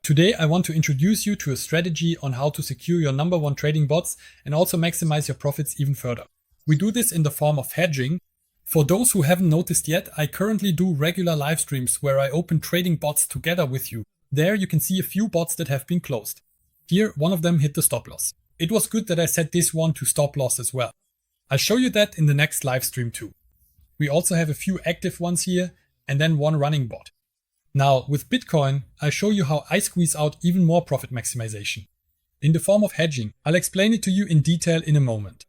Today I want to introduce you to a strategy on how to secure your #1 trading bots and also maximize your profits even further. We do this in the form of hedging. For those who haven't noticed yet, I currently do regular live streams where I open trading bots together with you. There you can see a few bots that have been closed. Here one of them hit the stop loss. It was good that I set this one to stop loss as well. I'll show you that in the next live stream too. We also have a few active ones here and then one running bot. Now with Bitcoin, I'll show you how I squeeze out even more profit maximization. In the form of hedging, I'll explain it to you in detail in a moment.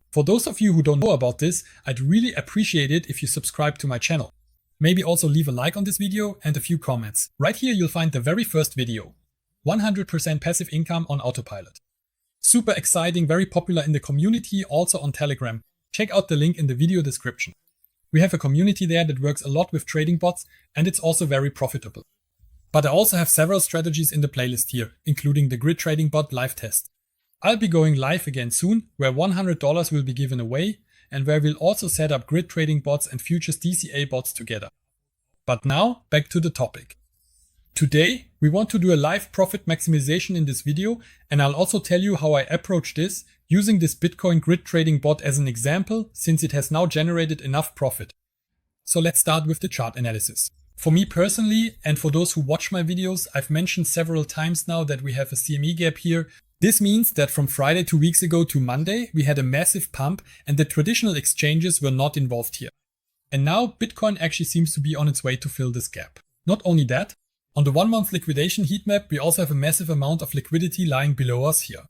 For those of you who don't know about this, I'd really appreciate it if you subscribe to my channel. Maybe also leave a like on this video and a few comments. Right here you'll find the very first video. 100% passive income on autopilot. Super exciting, very popular in the community, also on Telegram. Check out the link in the video description. We have a community there that works a lot with trading bots and it's also very profitable. But I also have several strategies in the playlist here, including the grid trading bot live test. I'll be going live again soon, where $100 will be given away and where we'll also set up grid trading bots and futures DCA bots together. But now back to the topic. Today we want to do a live profit maximization in this video, and I'll also tell you how I approach this using this Bitcoin grid trading bot as an example, since it has now generated enough profit. So let's start with the chart analysis. For me personally, and for those who watch my videos, I've mentioned several times now that we have a CME gap here. This means that from Friday 2 weeks ago to Monday, we had a massive pump and the traditional exchanges were not involved here. And now Bitcoin actually seems to be on its way to fill this gap. Not only that, on the 1 month liquidation heat map, we also have a massive amount of liquidity lying below us here.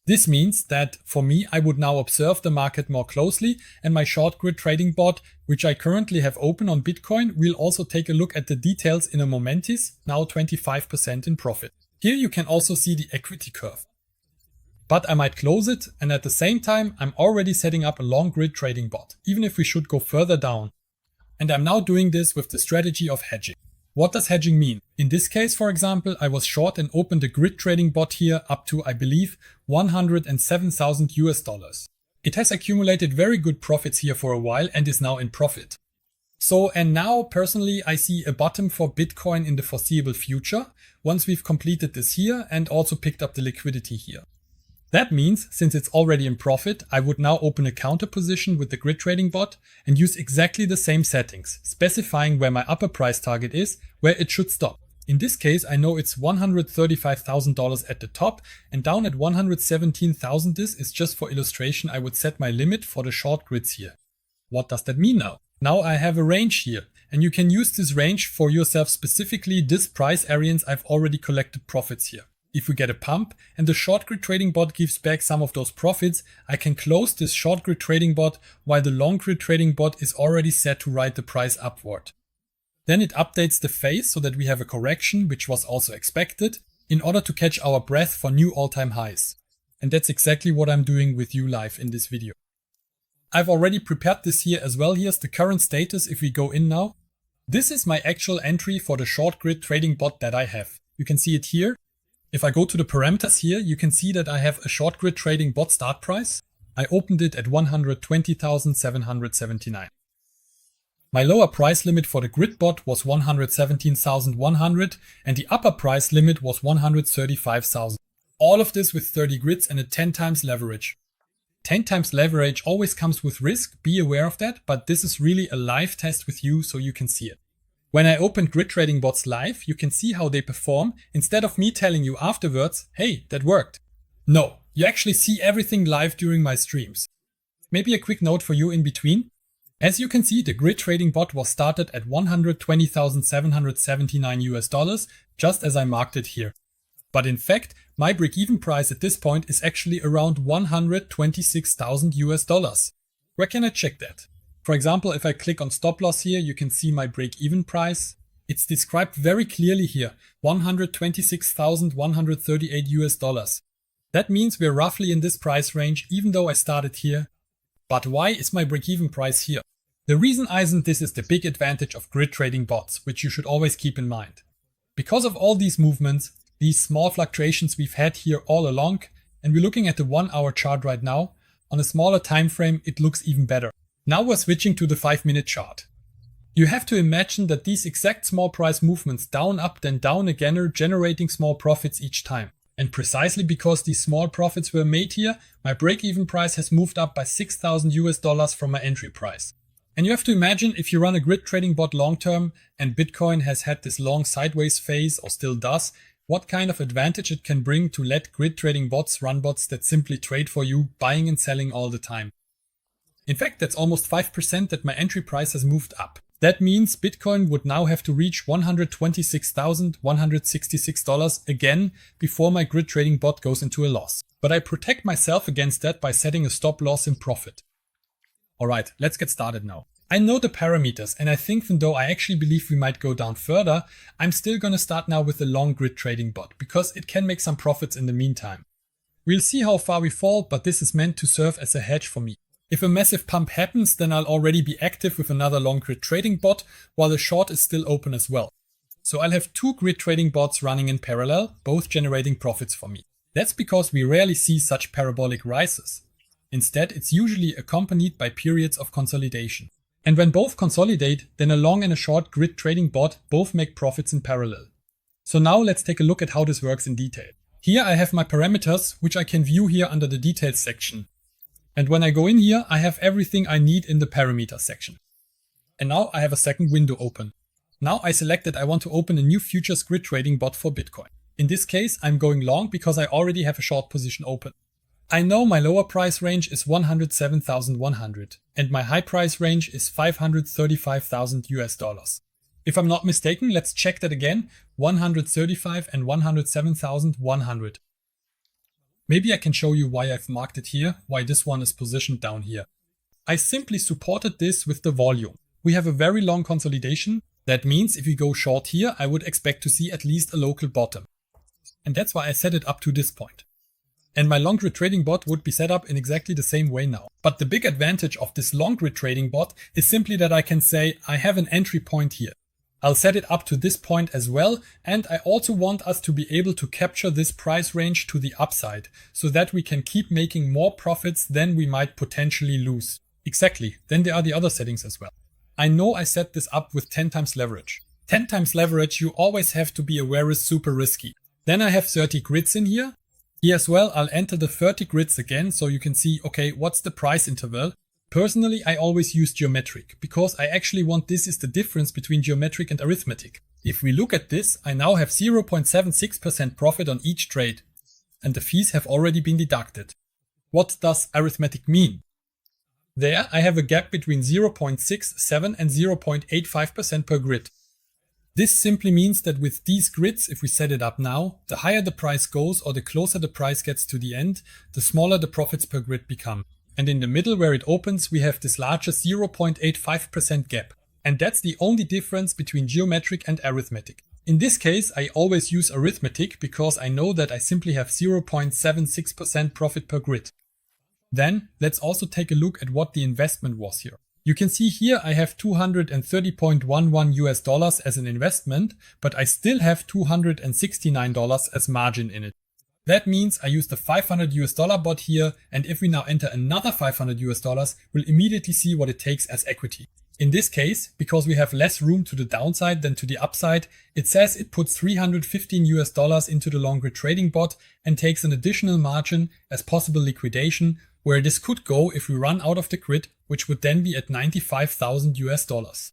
This means that for me, I would now observe the market more closely, and my short grid trading bot, which I currently have open on Bitcoin, will also take a look at the details in a momentis, now 25% in profit. Here you can also see the equity curve. But I might close it, and at the same time I'm already setting up a long grid trading bot, even if we should go further down. And I'm now doing this with the strategy of hedging. What does hedging mean? In this case, for example, I was short and opened a grid trading bot here up to, I believe, $107,000. It has accumulated very good profits here for a while and is now in profit. And now personally I see a bottom for Bitcoin in the foreseeable future, once we've completed this here and also picked up the liquidity here. That means, since it's already in profit, I would now open a counter position with the grid trading bot and use exactly the same settings, specifying where my upper price target is, where it should stop. In this case, I know it's $135,000 at the top, and down at 117,000 this is just for illustration. I would set my limit for the short grids here. What does that mean now? Now I have a range here, and you can use this range for yourself, specifically this price areas I've already collected profits here. If we get a pump and the short grid trading bot gives back some of those profits, I can close this short grid trading bot while the long grid trading bot is already set to ride the price upward. Then it updates the phase so that we have a correction, which was also expected, in order to catch our breath for new all-time highs. And that's exactly what I'm doing with you live in this video. I've already prepared this here as well. Here's the current status if we go in now. This is my actual entry for the short grid trading bot that I have. You can see it here. If I go to the parameters here, you can see that I have a short grid trading bot start price. I opened it at 120,779. My lower price limit for the grid bot was 117,100 and the upper price limit was 135,000. All of this with 30 grids and a 10 times leverage. 10 times leverage always comes with risk, be aware of that, but this is really a live test with you so you can see it. When I opened grid trading bots live, you can see how they perform instead of me telling you afterwards, hey, that worked. No, you actually see everything live during my streams. Maybe a quick note for you in between. As you can see, the grid trading bot was started at $120,779 just as I marked it here. But in fact, my break-even price at this point is actually around $126,000. Where can I check that? For example, if I click on stop loss here, you can see my break-even price. It's described very clearly here, $126,138. That means we're roughly in this price range, even though I started here. But why is my break-even price here? The reason isn't this is the big advantage of grid trading bots, which you should always keep in mind. Because of all these movements, these small fluctuations we've had here all along, and we're looking at the 1 hour chart right now, on a smaller time frame it looks even better. Now we're switching to the 5-minute chart. You have to imagine that these exact small price movements down, up, then down again are generating small profits each time. And precisely because these small profits were made here, my break-even price has moved up by $6,000 from my entry price. And you have to imagine if you run a grid trading bot long term and Bitcoin has had this long sideways phase or still does, what kind of advantage it can bring to let grid trading bots run bots that simply trade for you, buying and selling all the time. In fact, that's almost 5% that my entry price has moved up. That means Bitcoin would now have to reach $126,166 again before my grid trading bot goes into a loss. But I protect myself against that by setting a stop loss in profit. Alright, let's get started now. I know the parameters, and I think even though I actually believe we might go down further, I'm still gonna start now with a long grid trading bot because it can make some profits in the meantime. We'll see how far we fall, but this is meant to serve as a hedge for me. If a massive pump happens, then I'll already be active with another long grid trading bot while the short is still open as well. So I'll have two grid trading bots running in parallel, both generating profits for me. That's because we rarely see such parabolic rises. Instead, it's usually accompanied by periods of consolidation. And when both consolidate, then a long and a short grid trading bot both make profits in parallel. So now let's take a look at how this works in detail. Here I have my parameters, which I can view here under the details section. And when I go in here, I have everything I need in the parameter section. And now I have a second window open. Now I select that I want to open a new futures grid trading bot for Bitcoin. In this case, I'm going long because I already have a short position open. I know my lower price range is 107,100 and my high price range is $535,000. If I'm not mistaken, let's check that again, 135 and 107,100. Maybe I can show you why I've marked it here, why this one is positioned down here. I simply supported this with the volume. We have a very long consolidation. That means if we go short here, I would expect to see at least a local bottom. And that's why I set it up to this point. And my long grid trading bot would be set up in exactly the same way now. But the big advantage of this long grid trading bot is simply that I can say I have an entry point here. I'll set it up to this point as well, and I also want us to be able to capture this price range to the upside, so that we can keep making more profits than we might potentially lose. Exactly, then there are the other settings as well. I know I set this up with 10 times leverage. 10 times leverage you always have to be aware is super risky. Then I have 30 grids in here. Here as well I'll enter the 30 grids again so you can see, okay, what's the price interval? Personally, I always use geometric because I actually want this is the difference between geometric and arithmetic. If we look at this, I now have 0.76% profit on each trade and the fees have already been deducted. What does arithmetic mean? There I have a gap between 0.67 and 0.85% per grid. This simply means that with these grids, if we set it up now, the higher the price goes or the closer the price gets to the end, the smaller the profits per grid become. And in the middle where it opens, we have this larger 0.85% gap. And that's the only difference between geometric and arithmetic. In this case, I always use arithmetic because I know that I simply have 0.76% profit per grid. Then let's also take a look at what the investment was here. You can see here I have $230.11 as an investment, but I still have $269 as margin in it. That means I use the $500 bot here, and if we now enter another $500, we'll immediately see what it takes as equity. In this case, because we have less room to the downside than to the upside, it says it puts $315 into the long grid trading bot and takes an additional margin as possible liquidation, where this could go if we run out of the grid, which would then be at $95,000.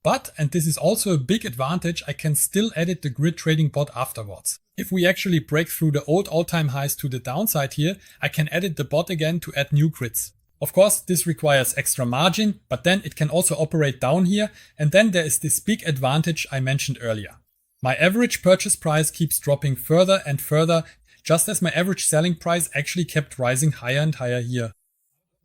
But, and this is also a big advantage, I can still edit the grid trading bot afterwards. If we actually break through the old all-time highs to the downside here, I can edit the bot again to add new grids. Of course, this requires extra margin, but then it can also operate down here, and then there is this big advantage I mentioned earlier. My average purchase price keeps dropping further and further, just as my average selling price actually kept rising higher and higher here.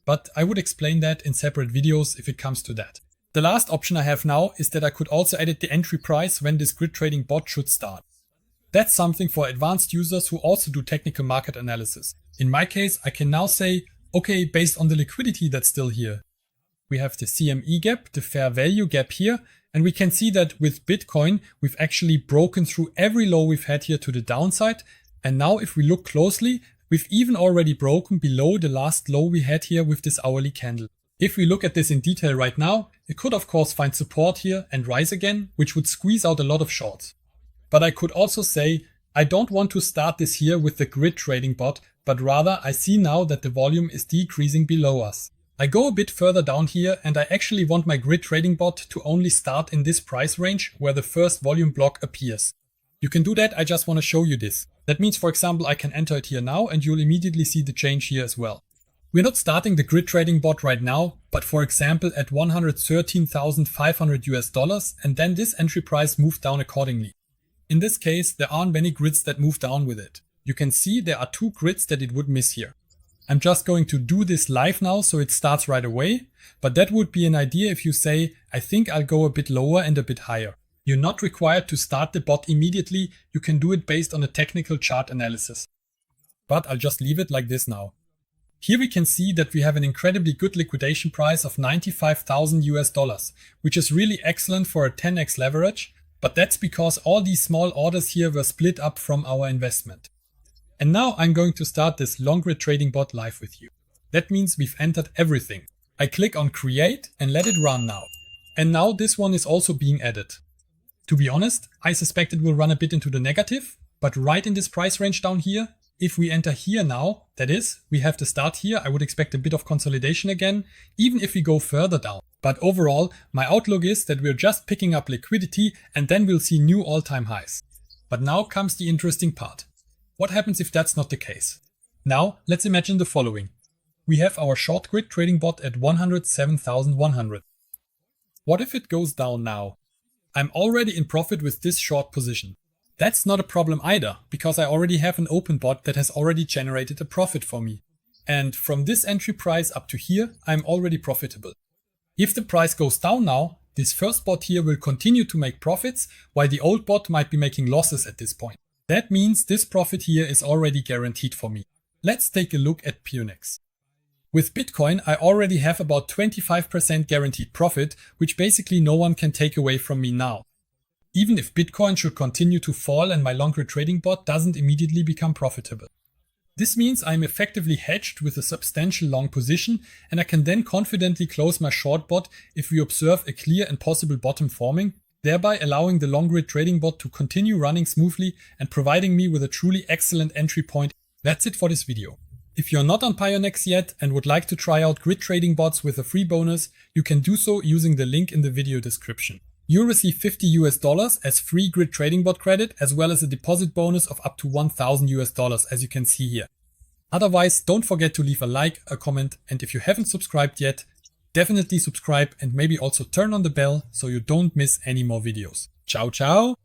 But I would explain that in separate videos if it comes to that. The last option I have now is that I could also edit the entry price when this grid trading bot should start. That's something for advanced users who also do technical market analysis. In my case, I can now say, okay, based on the liquidity that's still here. We have the CME gap, the fair value gap here, and we can see that with Bitcoin, we've actually broken through every low we've had here to the downside. And now if we look closely, we've even already broken below the last low we had here with this hourly candle. If we look at this in detail right now, it could of course find support here and rise again, which would squeeze out a lot of shorts. But I could also say, I don't want to start this here with the grid trading bot, but rather I see now that the volume is decreasing below us. I go a bit further down here and I actually want my grid trading bot to only start in this price range where the first volume block appears. You can do that, I just want to show you this. That means, for example, I can enter it here now and you'll immediately see the change here as well. We're not starting the grid trading bot right now, but for example at $113,500 and then this entry price moved down accordingly. In this case, there aren't many grids that move down with it. You can see there are 2 grids that it would miss here. I'm just going to do this live now so it starts right away, but that would be an idea if you say, I think I'll go a bit lower and a bit higher. You're not required to start the bot immediately, you can do it based on a technical chart analysis. But I'll just leave it like this now. Here we can see that we have an incredibly good liquidation price of $95,000, which is really excellent for a 10x leverage, but that's because all these small orders here were split up from our investment. And now I'm going to start this long grid trading bot live with you. That means we've entered everything. I click on create and let it run now. And now this one is also being added. To be honest, I suspect it will run a bit into the negative, but right in this price range down here, if we enter here now, that is, we have the start here, I would expect a bit of consolidation again, even if we go further down. But overall, my outlook is that we're just picking up liquidity and then we'll see new all-time highs. But now comes the interesting part. What happens if that's not the case? Now, let's imagine the following. We have our short grid trading bot at 107,100. What if it goes down now? I'm already in profit with this short position. That's not a problem either, because I already have an open bot that has already generated a profit for me. And from this entry price up to here, I'm already profitable. If the price goes down now, this first bot here will continue to make profits, while the old bot might be making losses at this point. That means this profit here is already guaranteed for me. Let's take a look at Pionex. With Bitcoin, I already have about 25% guaranteed profit, which basically no one can take away from me now. Even if Bitcoin should continue to fall and my long grid trading bot doesn't immediately become profitable. This means I'm effectively hedged with a substantial long position and I can then confidently close my short bot if we observe a clear and possible bottom forming, thereby allowing the long grid trading bot to continue running smoothly and providing me with a truly excellent entry point. That's it for this video. If you're not on Pionex yet and would like to try out grid trading bots with a free bonus, you can do so using the link in the video description. You'll receive $50 as free grid trading bot credit as well as a deposit bonus of up to $1,000 as you can see here. Otherwise, don't forget to leave a like, a comment, and if you haven't subscribed yet, definitely subscribe and maybe also turn on the bell so you don't miss any more videos. Ciao, ciao!